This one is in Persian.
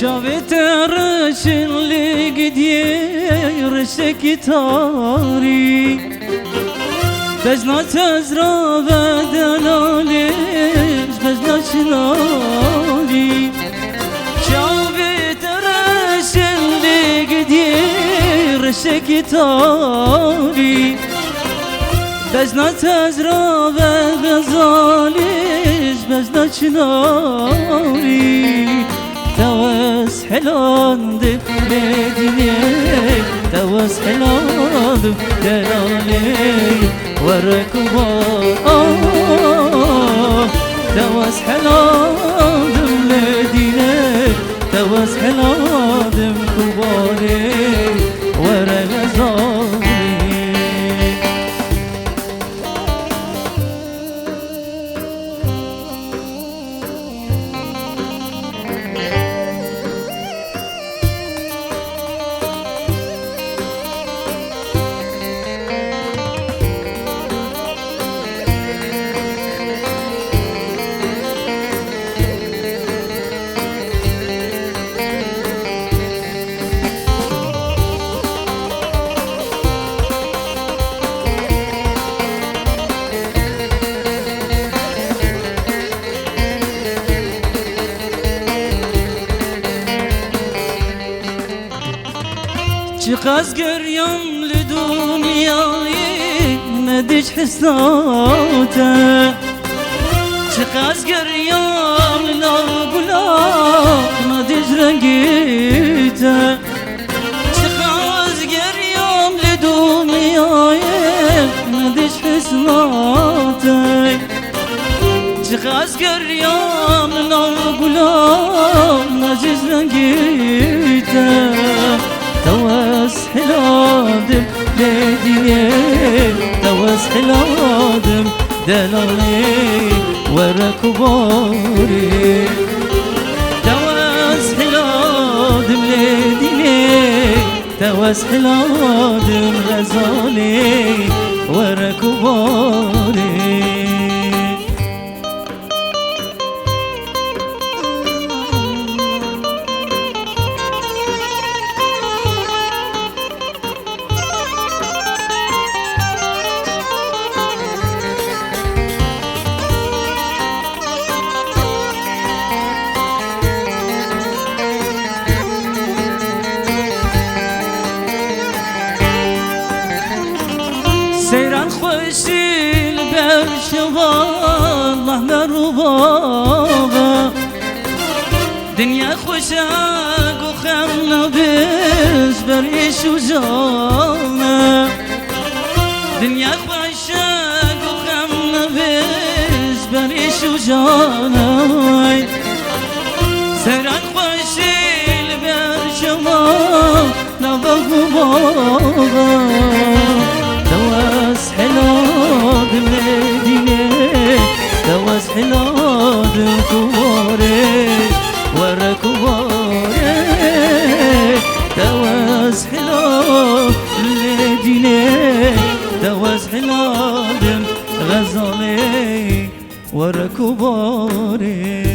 شافت رشن لقدير سكتاري بزنا تزرع بدلالش بزنا شناري شافت رشن لقدير سكتاري بزنا تزرع بغزالش بزنا شناري تواس حلاندم بدینه تواس حلاندم دلاله ورکوبا تواس حلاندم بدینه تواس حلاندم کوباره ورغزاله چقاس گریم لدنیای ندیش حسناته چقاس گریم لگلا ندیش رنگیته چقاس گریم لدنیای ندیش حسناته چقاس گریم لگلا ندیش رنگیته تواس حلادم لديني تواس حلادم دلالي وركباري تواس حلادم لديني تواس حلادم غزالي وركباري سيران خوشي البرشوان الله مروبابا دنيا خوشاق وخمنا بس بريش وجانا دنيا خوشاق وخمنا بس بريش وجانا سيران خوشي البرشوان الله مروبابا تواس حلادم لديني تواس حلادم كباري ورا كباري تواس حلادم لديني تواس حلادم غزالي ورا كباري